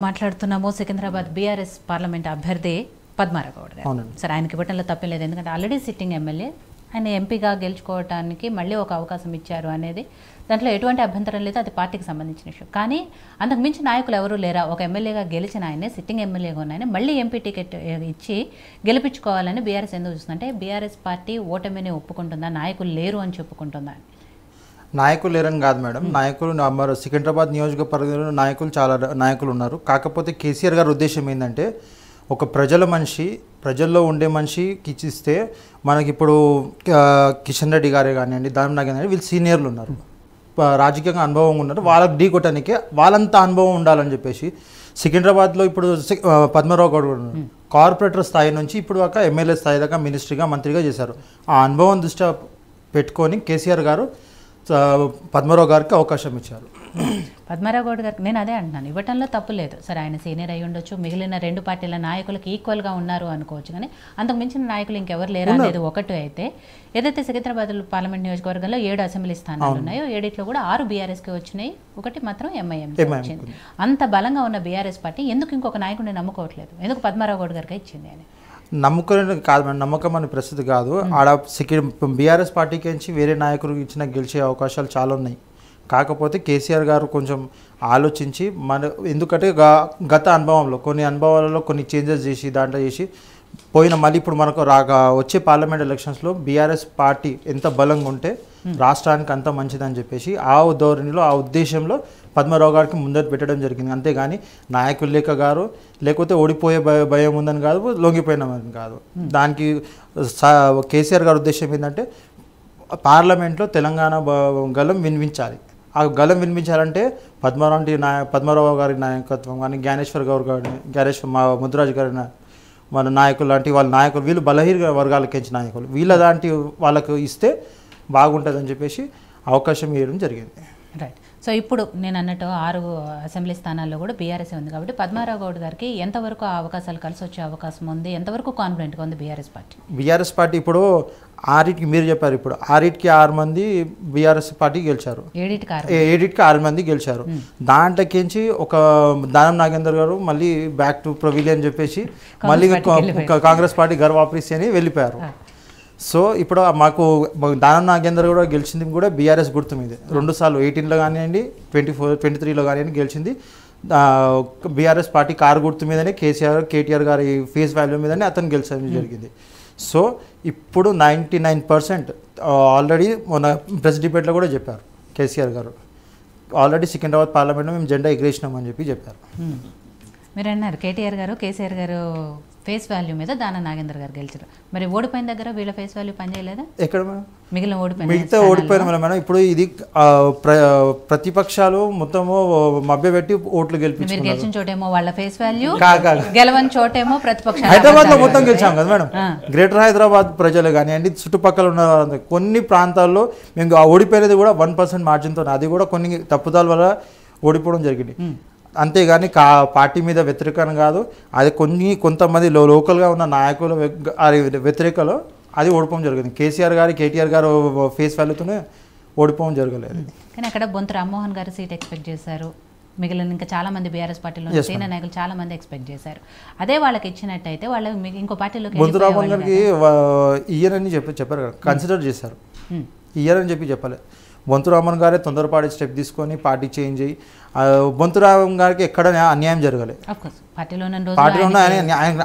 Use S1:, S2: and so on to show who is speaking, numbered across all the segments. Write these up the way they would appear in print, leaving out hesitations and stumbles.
S1: మాట్లాడుతున్నాము Secunderabad BRS parliament అభ్యర్థి పద్మారావు గౌడ్ గారు. సరే, ఆయనకి ఇవ్వటంలో తప్పలేదు, ఎందుకంటే ఆల్రెడీ సిట్టింగ్ ఎమ్మెల్యే, ఆయన ఎంపీగా గెలుచుకోవడానికి మళ్ళీ ఒక అవకాశం ఇచ్చారు అనేది దాంట్లో ఎటువంటి అభ్యంతరం లేదు, అది పార్టీకి సంబంధించిన విషయం. కానీ అంతకు మించి నాయకులు ఎవరూ లేరా? ఒక ఎమ్మెల్యేగా గెలిచిన ఆయనే, సిట్టింగ్ ఎమ్మెల్యేగా ఉన్న ఆయన మళ్ళీ ఎంపీ టికెట్ ఇచ్చి గెలిపించుకోవాలని బీఆర్ఎస్ ఎందుకు చూస్తుందంటే, బీఆర్ఎస్ పార్టీ ఓటమిని ఒప్పుకుంటుందా, నాయకులు లేరు అని చెప్పుకుంటుందా?
S2: నాయకులు లేరని కాదు మేడం, నాయకులు మరి సికింద్రాబాద్ నియోజకవర్గంలో నాయకులు చాలా నాయకులు ఉన్నారు. కాకపోతే కేసీఆర్ గారి ఉద్దేశం ఏంటంటే, ఒక ప్రజల మనిషి, ప్రజల్లో ఉండే మనిషికి ఇచ్చిస్తే, మనకి ఇప్పుడు కిషన్ రెడ్డి గారే కానివ్వండి, దాని కానివ్వండి, వీళ్ళు సీనియర్లు ఉన్నారు, రాజకీయంగా అనుభవం ఉన్నారు, వాళ్ళకి ఢీ కొట్టడానికి వాళ్ళంతా అనుభవం ఉండాలని చెప్పేసి సికింద్రాబాద్లో ఇప్పుడు పద్మారావు గౌడ్ కార్పొరేటర్ స్థాయి నుంచి ఇప్పుడు దాకా ఎమ్మెల్యే స్థాయి దాకా మినిస్ట్రీగా, మంత్రిగా చేశారు. ఆ అనుభవం దృష్ట్యా పెట్టుకొని కేసీఆర్ గారు పద్మారావు గారికి అవకాశం ఇచ్చారు.
S1: పద్మారావు గౌడ్ గారికి నేను అదే అంటున్నాను, ఇవ్వటంలో తప్పు లేదు. సరే, ఆయన సీనియర్ అయి ఉండొచ్చు, మిగిలిన రెండు పార్టీల నాయకులకు ఈక్వల్గా ఉన్నారు అనుకోవచ్చు, కానీ అంతకు మించిన నాయకులు ఇంకెవరు లేరు అనేది ఒకటి. అయితే ఏదైతే సికింద్రాబాద్ పార్లమెంట్ నియోజకవర్గంలో 7 అసెంబ్లీ స్థానాలు ఉన్నాయో, 7 కూడా 6 బీఆర్ఎస్కి వచ్చినాయి, 1 మాత్రం ఎంఐఎం వచ్చింది. అంత బలంగా ఉన్న బీఆర్ఎస్ పార్టీ ఎందుకు ఇంకొక నాయకుడిని నమ్ముకోవట్లేదు? ఎందుకు పద్మారావు గౌడ్ గారికి ఇచ్చింది అని?
S2: నమ్మకం కాదు మేడం, నమ్మకం అనే ప్రస్తుతి కాదు. ఆడ బీఆర్ఎస్ పార్టీకి నుంచి వేరే నాయకులు ఇచ్చిన గెలిచే అవకాశాలు చాలా ఉన్నాయి. కాకపోతే కేసీఆర్ గారు కొంచెం ఆలోచించి ఎందుకంటే గత అనుభవంలో కొన్ని అనుభవాలలో కొన్ని చేంజెస్ చేసి దాంట్లో చేసి మళ్ళీ ఇప్పుడు మనకు వచ్చే పార్లమెంట్ ఎలక్షన్స్లో బీఆర్ఎస్ పార్టీ ఎంత బలంగా ఉంటే రాష్ట్రానికి అంత మంచిదని చెప్పేసి ఆ ధోరణిలో, ఆ ఉద్దేశంలో పద్మారావు గారికి ముందర పెట్టడం జరిగింది. అంతేగాని నాయకులు లేకపోతే ఓడిపోయే భయం ఉందని కాదు, లొంగిపోయినామని కాదు. దానికి కేసీఆర్ గారి ఉద్దేశం ఏంటంటే, పార్లమెంట్లో తెలంగాణ గలం వినిపించాలి. ఆ గలం వినిపించాలంటే పద్మారావు గారి నాయకత్వం కానీ, జ్ఞానేశ్వర్ ముద్దురాజు గారి మన నాయకులు లాంటి వాళ్ళ నాయకులు, వీళ్ళు బలహీన వర్గాలకు ఎంచిన నాయకులు, వీళ్ళ లాంటి వాళ్ళకు ఇస్తే బాగుంటుందని చెప్పేసి అవకాశం ఇవ్వడం జరిగింది.
S1: రైట్. సో ఇప్పుడు నేను అన్నట్టు 6 అసెంబ్లీ స్థానాల్లో కూడా బీఆర్ఎస్ ఉంది కాబట్టి పద్మారావు గౌడ్ గారికి ఎంతవరకు ఆ అవకాశాలు కలిసి వచ్చే అవకాశం ఉంది, ఎంతవరకు కాన్ఫిడెంట్గా ఉంది బీఆర్ఎస్ పార్టీ?
S2: ఇప్పుడు 6కి మీరు చెప్పారు, ఇప్పుడు 6కి 6 మంది బీఆర్ఎస్ పార్టీ గెలిచారు, 7కి 6 మంది గెలిచారు. దాంట్లోకించి ఒక దానం నాగేందర్ గారు మళ్ళీ బ్యాక్ టు ప్రొవిలియన్ చెప్పేసి మళ్ళీ కాంగ్రెస్ పార్టీ గర్వాపరిసి అని వెళ్ళిపోయారు. సో ఇప్పుడు మాకు దానం నాగేందర్ కూడా గెలిచింది కూడా బీఆర్ఎస్ గుర్తు మీద 2 సార్లు 18లో కానివ్వండి, 23లో కానివ్వండి గెలిచింది. బీఆర్ఎస్ పార్టీ కారు గుర్తు మీదనే కేటీఆర్ గారి ఫేస్ వాల్యూ మీదనే అతను గెలిచడం జరిగింది. సో ఇప్పుడు 99% ఆల్రెడీ మన ప్రెస్ డిబేట్లో కూడా చెప్పారు కేసీఆర్ గారు, ఆల్రెడీ సికింద్రాబాద్ పార్లమెంట్లో మేము జెండా ఎగిరేసినామని చెప్పారు.
S1: మీరు అన్నారు కేటీఆర్ గారు, కేసీఆర్ గారు ఫేస్ వాల్యూ మీద దానం నాగేందర్ గారు గెలిచారు. మరి ఓడిపోయిన దగ్గర వీళ్ళ ఫేస్ వాల్యూ పనిచేయలేదా?
S2: ఎక్కడ
S1: మిగిలిన
S2: ఓడిపోయిన మేడం. ఇప్పుడు ఇది ప్రతిపక్షాలు మొత్తము మభ్యపెట్టి ఓట్లు
S1: మీరు గెలిచిన చోటేమో వాళ్ళ ఫేస్ వాల్యూ, గెలవని చోటేమో ప్రతిపక్షాలు.
S2: హైదరాబాద్ లో మొత్తం గెలిచాం కదా మేడం. గ్రేటర్ హైదరాబాద్ ప్రజలు కానివ్వండి, చుట్టుపక్కల ఉన్న కొన్ని ప్రాంతాల్లో మేము ఓడిపోయినది కూడా 1% మార్జిన్తో, అది కూడా కొన్ని తప్పుదాల వల్ల ఓడిపోవడం జరిగింది. అంతేగాని పార్టీ మీద వ్యతిరేకం కాదు, అది కొంతమంది లోకల్గా ఉన్న నాయకుల వ్యతిరేకలో అది ఓడిపోవడం జరిగింది. కేటీఆర్ గారు ఫేస్ వాల్యూతోనే ఓడిపోవడం జరగలేదు.
S1: కానీ అక్కడ బొంతు రామ్మోహన్ గారు సీట్ ఎక్స్పెక్ట్ చేశారు, మిగిలిన ఇంకా చాలా మంది బీఆర్ఎస్ పార్టీలో సీనియర్ నాయకులు చాలా మంది ఎక్స్పెక్ట్ చేశారు. అదే వాళ్ళకి ఇచ్చినట్టయితే వాళ్ళకి ఇంకో పార్టీలోకి
S2: బొంతు రామ్మోహన్ గారికి ఇయ్యరని చెప్పారు కదా, కన్సిడర్ చేశారు, ఇయ్యరని చెప్పలేదు. బొంతు రామ్మోహన్ గారే తొందరపాటి స్టెప్ తీసుకొని పార్టీ చేంజ్ అయ్యి, బొంతు రామ్మోహన్ గారికి ఎక్కడ అన్యాయం జరగలేదు. పార్టీలో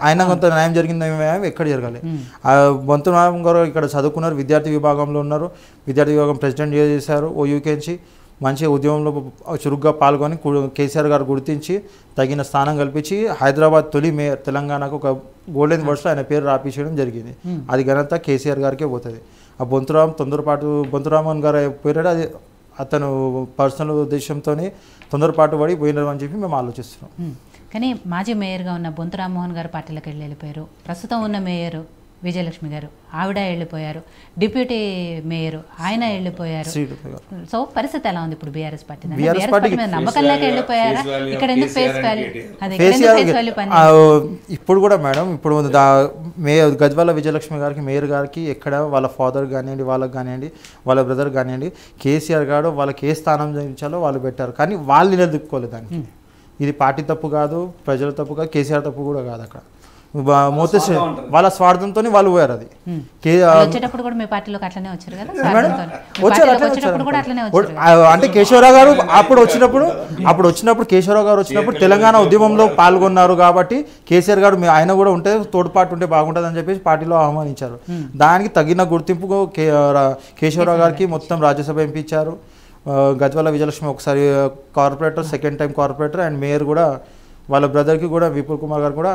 S2: ఆయన కొంత న్యాయం జరిగింది, ఎక్కడ జరగలేదు. బొంతు రామ్మోహన్ గారు ఇక్కడ చదువుకున్నారు, విద్యార్థి విభాగంలో ఉన్నారు, విద్యార్థి విభాగం ప్రెసిడెంట్ చేశారు. ఓయూకేంచి మంచి ఉద్యమంలో చురుగ్గా పాల్గొని కేసీఆర్ గారు గుర్తించి తగిన స్థానం కల్పించి హైదరాబాద్ తొలి మేయర్, తెలంగాణకు ఒక గోల్డెన్ వర్డ్స్లో ఆయన పేరు రాపించడం జరిగింది. అది ఘనత కేసీఆర్ గారికే పోతుంది. ఆ బొంతు రామ్మోహన్ గారు పోయినాడు, అది అతను పర్సనల్ ఉద్దేశంతోనే తొందరపాటు పడి పోయినారు అని చెప్పి మేము ఆలోచిస్తున్నాం.
S1: కానీ మాజీ మేయర్గా ఉన్న బొంతు రామ్మోహన్ గారు పార్టీలకు వెళ్ళిపోయారు, ప్రస్తుతం ఉన్న మేయర్ విజయలక్ష్మి గారు ఆవిడ వెళ్ళిపోయారు, డిప్యూటీ మేయర్ ఆయన వెళ్ళిపోయారు. సో పరిస్థితి ఎలా ఉంది ఇప్పుడు బీఆర్ఎస్ పార్టీ? నమ్మకం లేక వెళ్ళిపోయారా? ఇక్కడ ఎందుకు ఫేస్ వాల్యూ?
S2: ఇప్పుడు కూడా మేడం, ఇప్పుడు గద్వాల విజయలక్ష్మి గారికి, మేయర్ గారికి ఎక్కడ వాళ్ళ ఫాదర్ కానివ్వండి, వాళ్ళకి కానివ్వండి, వాళ్ళ బ్రదర్ కానివ్వండి, కేసీఆర్ గారు వాళ్ళకి ఏ స్థానం ఇచ్చాలో వాళ్ళు పెట్టారు, కానీ వాళ్ళు నిలదొక్కుకోలేదు దానికి. ఇది పార్టీ తప్పు కాదు, ప్రజల తప్పు కాదు, కేసీఆర్ తప్పు కూడా కాదు. అక్కడ మోతేశ్వరి వాళ్ళ స్వార్థంతో వాళ్ళు పోయారు. అది
S1: వచ్చేటప్పుడు కూడా మీ పార్టీలోకి అట్లనే వచ్చారు కదా, వచ్చేటప్పుడు కూడా అట్లనే వచ్చారు.
S2: అంటే కేశవరావు గారు అప్పుడు వచ్చినప్పుడు కేశవరావు గారు వచ్చినప్పుడు తెలంగాణ ఉద్యమంలో పాల్గొన్నారు కాబట్టి కేసీఆర్ గారు ఆయన కూడా ఉంటే తోడ్పాటు ఉంటే బాగుంటుంది అని చెప్పేసి పార్టీలో ఆహ్వానించారు. దానికి తగిన గుర్తింపు కేశవరావు గారికి మొత్తం రాజ్యసభ ఎంపీ ఇచ్చారు. గజ్వాల విజయలక్ష్మి ఒకసారి corporator, second time corporator and mayor కూడా వాళ్ళ బ్రదర్కి కూడా విపుల్ కుమార్ గారు కూడా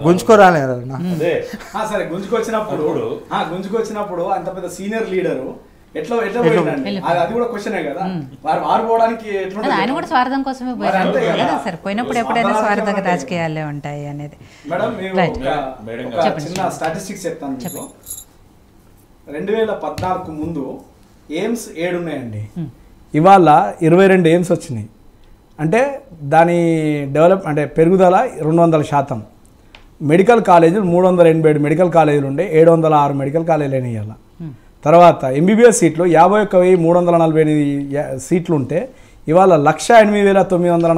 S2: గుంజుకోరాలేరు.
S3: సరే గుంజుకొచ్చినప్పుడు అంత పెద్ద సీనియర్ లీడరు ఎట్లా పోయిందండి, అది కూడా క్వశ్చనే కదా. వారు పోవడానికి
S1: ఆయన కూడా స్వార్థం కోసమే పోయారు కదా సార్. పోయినప్పుడు ఎప్పుడైనా స్వార్థంగా రాజకీయాలే ఉంటాయి అనేది.
S3: మేడం చిన్న స్టాటిస్టిక్స్ చెప్తాను మీకు. 2014 ముందు ఎయిమ్స్ 7 ఉన్నాయండి, ఇవాళ 22 ఎయిమ్స్ వచ్చినాయి. అంటే దాని అంటే పెరుగుదల 200%. మెడికల్ కాలేజీలు 387 మెడికల్ కాలేజీలు ఉండే 706 మెడికల్ కాలేజీలు అయినాయి ఇవాళ. తర్వాత ఎంబీబీఎస్ సీట్లు 51,348 సీట్లు ఉంటే ఇవాళ 1,08,940